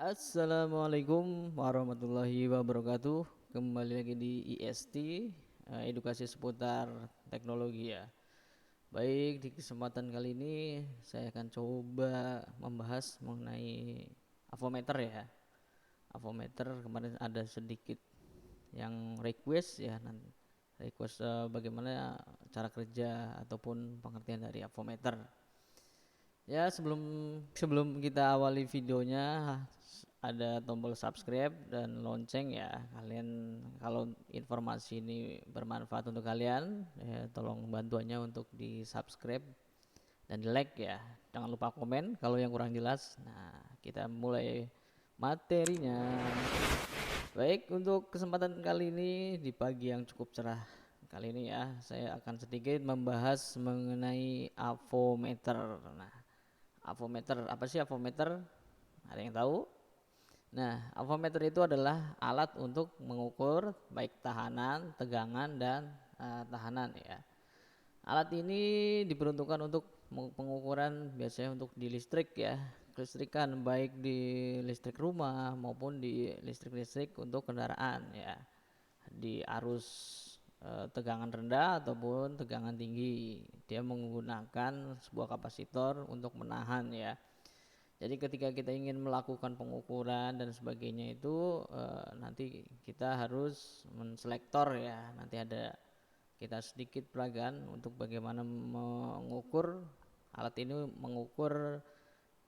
Assalamualaikum warahmatullahi wabarakatuh. Kembali lagi di IST, edukasi seputar teknologi ya. Baik, di kesempatan kali ini saya akan coba membahas mengenai avometer ya. Avometer kemarin ada sedikit yang request ya, nanti request bagaimana cara kerja ataupun pengertian dari avometer. Ya, sebelum sebelum kita awali videonya ada tombol subscribe dan lonceng ya. Kalian kalau informasi ini bermanfaat untuk kalian, ya tolong bantuannya untuk di subscribe dan di like ya. Jangan lupa komen kalau yang kurang jelas. Nah, kita mulai materinya. Baik, untuk kesempatan kali ini di pagi yang cukup cerah kali ini ya, saya akan sedikit membahas mengenai avometer. Nah, avometer, apa sih avometer? Ada yang tahu? Nah, avometer itu adalah alat untuk mengukur baik tahanan, tegangan, dan tahanan ya. Alat ini diperuntukkan untuk pengukuran biasanya untuk di listrik ya, kelistrikan baik di listrik rumah maupun di listrik-listrik untuk kendaraan ya, di arus tegangan rendah ataupun tegangan tinggi. Dia menggunakan sebuah kapasitor untuk menahan ya. Jadi ketika kita ingin melakukan pengukuran dan sebagainya itu nanti kita harus menselektor ya. Nanti ada kita sedikit peragaan untuk bagaimana mengukur alat ini mengukur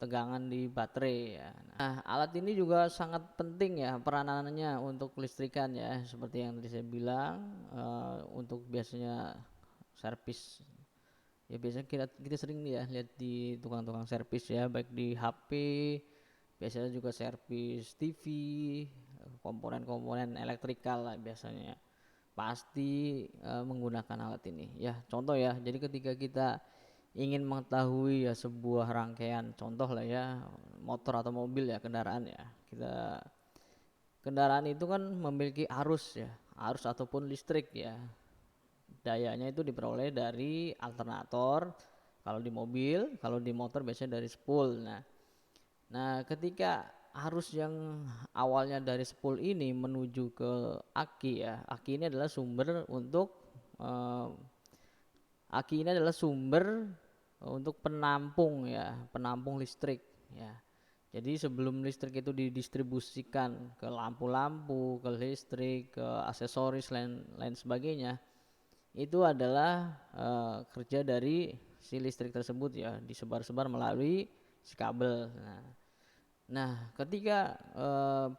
tegangan di baterai ya. Nah, alat ini juga sangat penting ya peranannya untuk kelistrikan ya. Seperti yang tadi saya bilang untuk biasanya servis ya, biasanya kita sering ya lihat di tukang-tukang servis ya, baik di HP, biasanya juga servis TV, komponen-komponen elektrikal lah biasanya pasti menggunakan alat ini ya. Contoh ya, jadi ketika kita ingin mengetahui ya sebuah rangkaian contoh lah ya, motor atau mobil ya, kendaraan ya, kendaraan itu kan memiliki arus ya, arus ataupun listrik ya. Dayanya itu diperoleh dari alternator kalau di mobil, kalau di motor biasanya dari spool. Nah, ketika arus yang awalnya dari spool ini menuju ke aki ya, aki ini adalah sumber untuk eh, aki ini adalah sumber untuk penampung ya, penampung listrik ya. Jadi sebelum listrik itu didistribusikan ke lampu-lampu, ke listrik, ke aksesoris lain lain sebagainya, itu adalah kerja dari si listrik tersebut ya, disebar-sebar melalui si kabel. Nah, ketika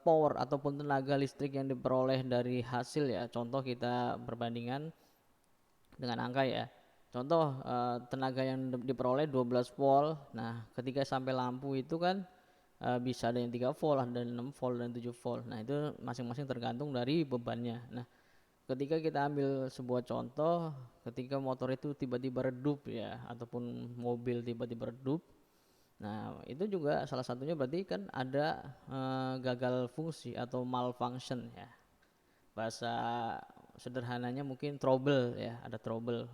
power ataupun tenaga listrik yang diperoleh dari hasil ya, contoh kita perbandingan dengan angka ya. Contoh tenaga yang diperoleh 12 volt. Nah, ketika sampai lampu itu kan bisa ada yang 3 volt, ada yang 6 volt dan 7 volt. Nah, itu masing-masing tergantung dari bebannya. Nah, ketika kita ambil sebuah contoh, ketika motor itu tiba-tiba redup ya, ataupun mobil tiba-tiba redup, nah itu juga salah satunya berarti kan ada gagal fungsi atau malfunction ya. Bahasa sederhananya mungkin trouble ya, ada trouble.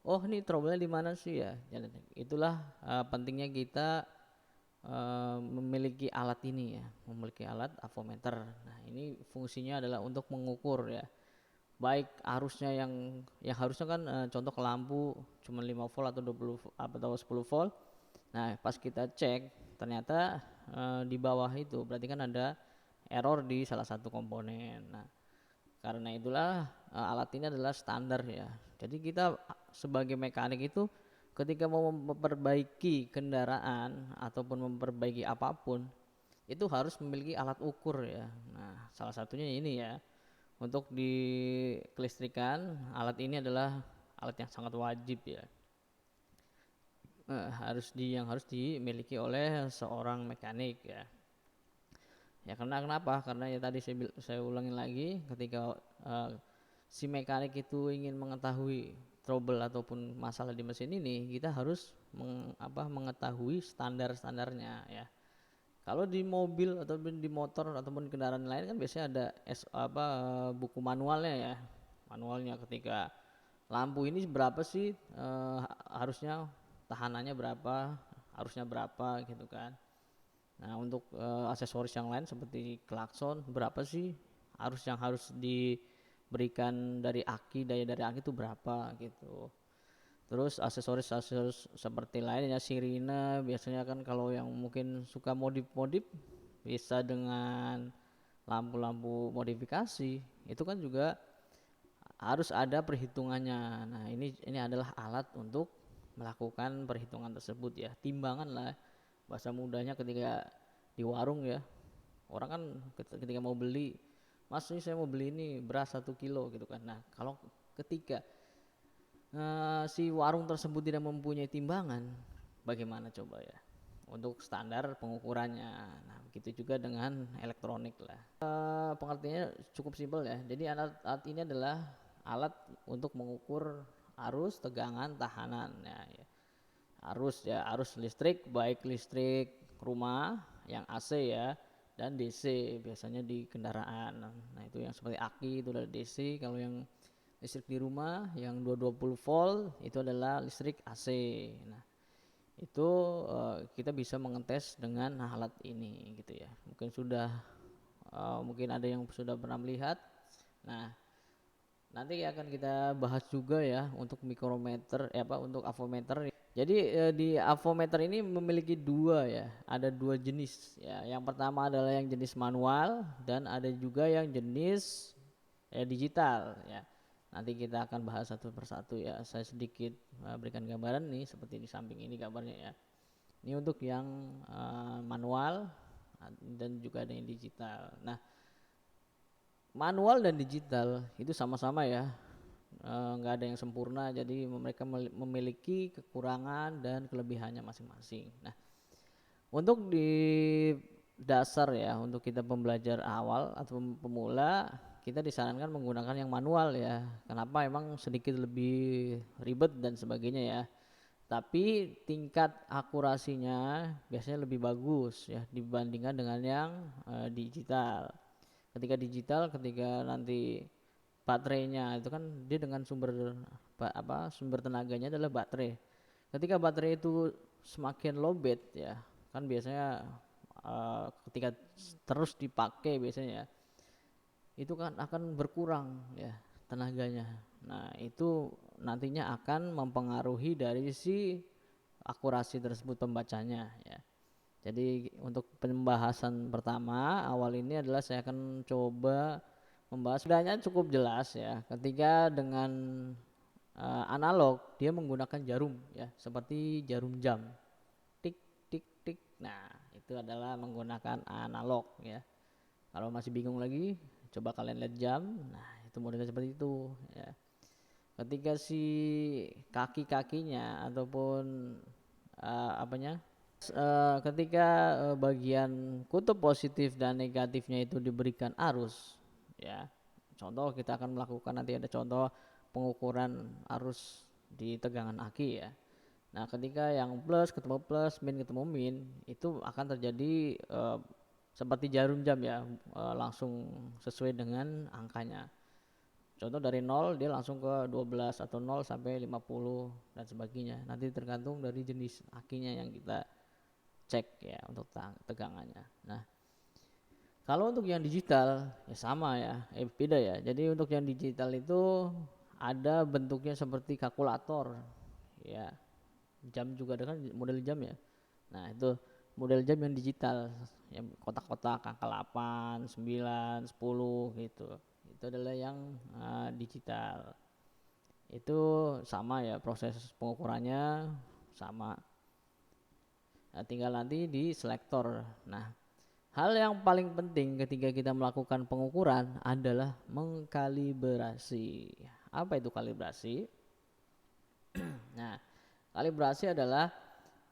Oh, ini trouble-nya di mana sih ya? Jadi, itulah pentingnya kita memiliki alat ini ya, memiliki alat avometer. Nah, ini fungsinya adalah untuk mengukur ya, baik arusnya yang harusnya kan contoh ke lampu cuma 5 volt atau 20 atau 10 volt. Nah, pas kita cek ternyata di bawah itu berarti kan ada error di salah satu komponen. Nah, karena itulah alat ini adalah standar ya. Jadi kita sebagai mekanik itu ketika mau memperbaiki kendaraan ataupun memperbaiki apapun itu harus memiliki alat ukur ya. Nah, salah satunya ini ya. Untuk di kelistrikan, alat ini adalah alat yang sangat wajib ya. Yang harus dimiliki oleh seorang mekanik ya. Ya karena kenapa? Karena ya tadi saya ulangi lagi, ketika si mekanik itu ingin mengetahui trouble ataupun masalah di mesin ini, kita harus mengetahui standar-standarnya ya. Kalau di mobil ataupun di motor ataupun kendaraan lain kan biasanya ada buku manualnya ya. Manualnya ketika lampu ini berapa sih harusnya tahanannya berapa, harusnya berapa gitu kan. Nah, untuk aksesoris yang lain seperti klakson, berapa sih arus yang harus diberikan dari aki, daya dari aki itu berapa gitu. Terus aksesoris-aksesoris seperti lainnya sirine biasanya kan kalau yang mungkin suka modif-modif bisa dengan lampu-lampu modifikasi. Itu kan juga harus ada perhitungannya. Nah, ini adalah alat untuk melakukan perhitungan tersebut ya. Timbangan lah bahasa mudahnya ketika di warung ya. Orang kan ketika mau beli, Mas ini saya mau beli ini beras 1 kilo gitu kan. Nah, kalau ketika si warung tersebut tidak mempunyai timbangan, bagaimana coba ya untuk standar pengukurannya. Nah, begitu juga dengan elektronik lah. Pengertiannya cukup simpel ya. Jadi alat ini adalah alat untuk mengukur arus, tegangan, tahanan. Ya. Arus listrik, baik listrik rumah yang AC ya, dan DC biasanya di kendaraan. Nah, itu yang seperti aki itu adalah DC. Kalau yang listrik di rumah yang 220 volt itu adalah listrik AC. Nah, itu kita bisa mengetes dengan alat ini gitu ya. Mungkin ada yang sudah pernah melihat. Nah, nanti akan kita bahas juga ya untuk mikrometer untuk avometer. Jadi di avometer ini memiliki dua ya, ada dua jenis ya. Yang pertama adalah yang jenis manual dan ada juga yang jenis digital ya. Nanti kita akan bahas satu persatu ya. Saya sedikit berikan gambaran nih seperti di samping ini gambarnya ya. Ini untuk yang manual dan juga ada yang digital. Nah, manual dan digital itu sama-sama ya, nggak ada yang sempurna, jadi mereka memiliki kekurangan dan kelebihannya masing-masing. Nah, untuk di dasar ya, untuk kita pembelajar awal atau pemula, kita disarankan menggunakan yang manual ya. Kenapa? Emang sedikit lebih ribet dan sebagainya ya. Tapi tingkat akurasinya biasanya lebih bagus ya dibandingkan dengan yang digital. Ketika nanti baterainya itu kan dia dengan sumber tenaganya adalah baterai. Ketika baterai itu semakin lowbat ya, kan biasanya ketika terus dipakai biasanya ya, itu kan akan berkurang ya tenaganya. Nah, itu nantinya akan mempengaruhi dari si akurasi tersebut pembacanya ya. Jadi untuk pembahasan pertama awal ini adalah saya akan coba membahas, sebenarnya cukup jelas ya. Ketika dengan analog dia menggunakan jarum ya, seperti jarum jam. Tik tik tik. Nah, itu adalah menggunakan analog ya. Kalau masih bingung lagi, coba kalian lihat jam. Nah, itu modelnya seperti itu ya. Ketika si kaki-kakinya ataupun apanya ketika bagian kutub positif dan negatifnya itu diberikan arus ya, contoh kita akan melakukan nanti ada contoh pengukuran arus di tegangan aki ya. Nah, ketika yang plus, min ketemu min, itu akan terjadi seperti jarum jam ya, langsung sesuai dengan angkanya. Contoh dari 0 dia langsung ke 12 atau 0 sampai 50 dan sebagainya. Nanti tergantung dari jenis akinya yang kita cek ya untuk tegangannya. Nah, kalau untuk yang digital ya sama ya, beda ya. Jadi untuk yang digital itu ada bentuknya seperti kalkulator ya. Jam juga ada kan model jam ya. Nah, itu model jam yang digital yang kotak-kotak angka 8, 9, 10 gitu. Itu adalah yang digital. Itu sama ya, proses pengukurannya sama. Nah, tinggal nanti di selektor. Nah, hal yang paling penting ketika kita melakukan pengukuran adalah mengkalibrasi. Apa itu kalibrasi? Nah, kalibrasi adalah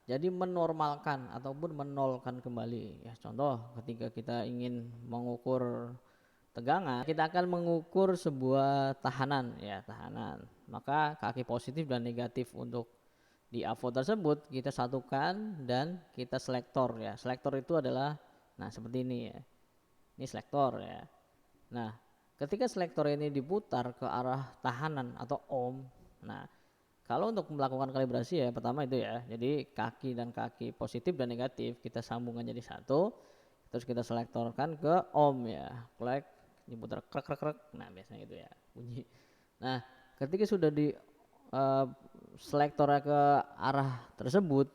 jadi menormalkan ataupun menolkan kembali. Ya, contoh ketika kita ingin mengukur tegangan, kita akan mengukur sebuah tahanan ya, tahanan. Maka kaki positif dan negatif untuk di AVO tersebut kita satukan dan kita selektor ya. Selektor itu adalah nah seperti ini ya. Ini selektor ya. Nah, ketika selektor ini diputar ke arah tahanan atau ohm, nah Kalau untuk melakukan kalibrasi ya pertama itu ya, jadi kaki dan kaki positif dan negatif kita sambungkan jadi satu, terus kita selektorkan ke ohm ya, klek diputar krek krek krek, nah biasanya gitu ya bunyi. Nah ketika sudah di eh, selektornya ke arah tersebut,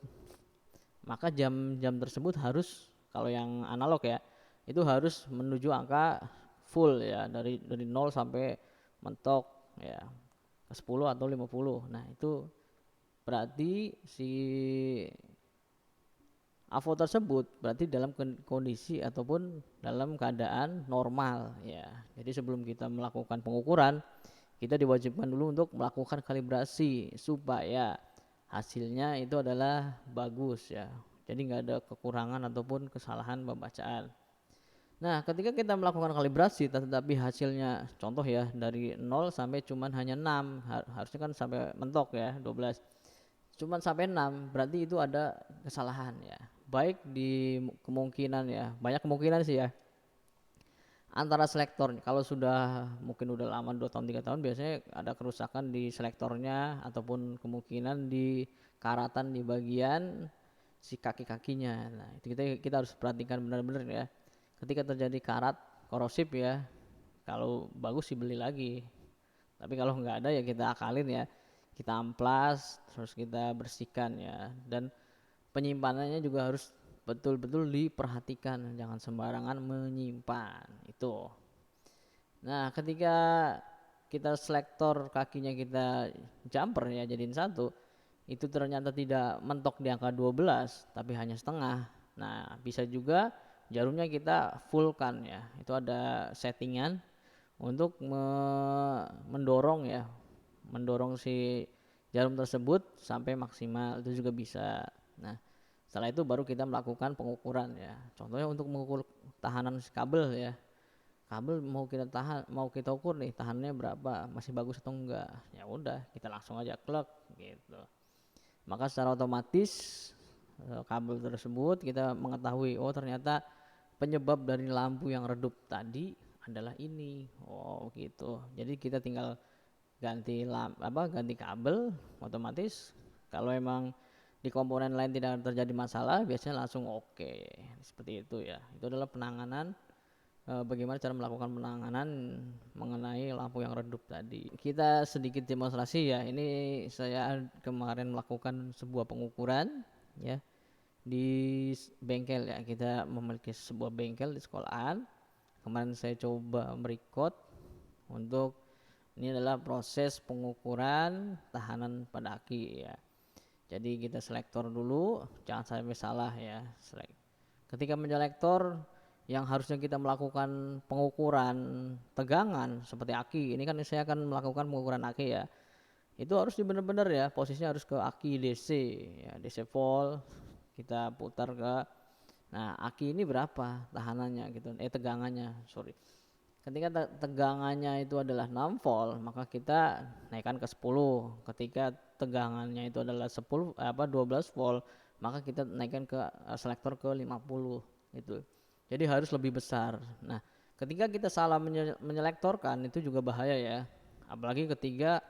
maka jam-jam tersebut harus, kalau yang analog ya, itu harus menuju angka full ya, dari 0 sampai mentok ya ke 10 atau 50. Nah, itu berarti si AVO tersebut berarti dalam kondisi ataupun dalam keadaan normal ya. Jadi sebelum kita melakukan pengukuran, kita diwajibkan dulu untuk melakukan kalibrasi supaya hasilnya itu adalah bagus ya. Jadi nggak ada kekurangan ataupun kesalahan pembacaan. Nah, ketika kita melakukan kalibrasi tetapi hasilnya contoh ya dari 0 sampai cuman hanya 6, harusnya kan sampai mentok ya 12. Cuman sampai 6 berarti itu ada kesalahan ya. Baik di kemungkinan ya, banyak kemungkinan sih ya. Antara selektor, kalau sudah mungkin udah lama 2 tahun 3 tahun biasanya ada kerusakan di selektornya ataupun kemungkinan di karatan di bagian si kaki-kakinya. Nah, itu kita harus perhatikan benar-benar ya. Ketika terjadi karat korosif ya, kalau bagus sih beli lagi. Tapi kalau nggak ada ya kita akalin ya. Kita amplas, terus kita bersihkan ya. Dan penyimpanannya juga harus betul-betul diperhatikan, jangan sembarangan menyimpan itu. Nah, ketika kita selektor kakinya kita jumper ya jadiin satu, itu ternyata tidak mentok di angka 12 tapi hanya setengah. Nah, bisa juga jarumnya kita fullkan ya. Itu ada settingan untuk mendorong ya, mendorong si jarum tersebut sampai maksimal, itu juga bisa. Nah, setelah itu baru kita melakukan pengukuran ya. Contohnya untuk mengukur tahanan kabel ya. Kabel mau kita ukur nih tahannya berapa, masih bagus atau enggak. Ya udah, kita langsung aja klek gitu. Maka secara otomatis kabel tersebut kita mengetahui oh ternyata penyebab dari lampu yang redup tadi adalah ini. Oh gitu. Jadi kita tinggal ganti kabel otomatis. Kalau emang di komponen lain tidak terjadi masalah biasanya langsung oke. Seperti itu ya. Itu adalah penanganan, bagaimana cara melakukan penanganan mengenai lampu yang redup tadi. Kita sedikit demonstrasi ya. Ini saya kemarin melakukan sebuah pengukuran ya di bengkel ya. Kita memiliki sebuah bengkel di sekolahan. Kemarin saya coba merecord untuk ini adalah proses pengukuran tahanan pada aki ya. Jadi kita selektor dulu, jangan sampai salah ya. Ketika menselektor yang harusnya kita melakukan pengukuran tegangan seperti aki, ini kan saya akan melakukan pengukuran aki ya. Itu harus benar-benar ya, posisinya harus ke aki DC ya, DC volt. Kita putar ke, nah aki ini berapa tahanannya gitu, tegangannya, sorry. Ketika tegangannya itu adalah 6 volt, maka kita naikkan ke 10. Ketika tegangannya itu adalah 12 volt, maka kita naikkan ke selektor ke 50 itu. Jadi harus lebih besar. Nah, ketika kita salah menyelektorkan itu juga bahaya ya. Apalagi ketika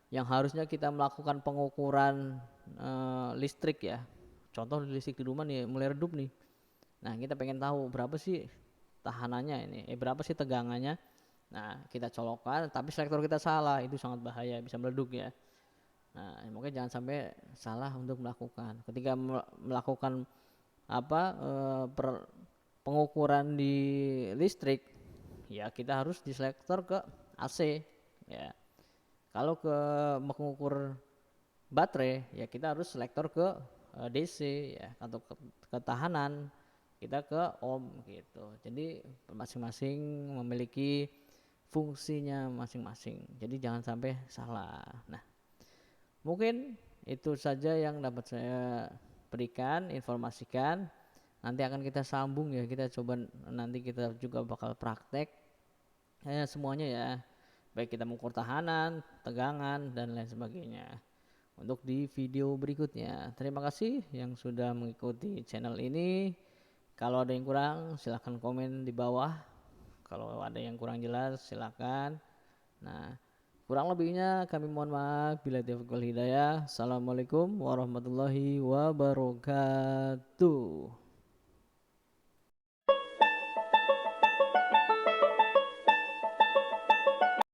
yang harusnya kita melakukan pengukuran listrik ya. Contoh listrik di rumah nih mulai redup nih. Nah, kita pengen tahu berapa sih tahanannya ini, berapa sih tegangannya. Nah, kita colokkan tapi selektor kita salah, itu sangat bahaya, bisa meleduk ya. Nah, mungkin jangan sampai salah untuk melakukan. Ketika melakukan pengukuran di listrik, ya kita harus diselektor ke AC ya. Kalau ke mengukur baterai, ya kita harus selektor ke DC ya, atau ketahanan kita ke ohm gitu. Jadi masing-masing memiliki fungsinya masing-masing. Jadi jangan sampai salah. Nah, mungkin itu saja yang dapat saya berikan, informasikan. Nanti akan kita sambung ya, kita coba nanti kita juga bakal praktek semuanya ya. Baik kita mengukur tahanan, tegangan dan lain sebagainya. Untuk di video berikutnya. Terima kasih yang sudah mengikuti channel ini. Kalau ada yang kurang silahkan komen di bawah. Kalau ada yang kurang jelas silahkan. Nah, Kurang lebihnya kami mohon maaf. Bila taufiq wal hidayah. Assalamualaikum warahmatullahi wabarakatuh.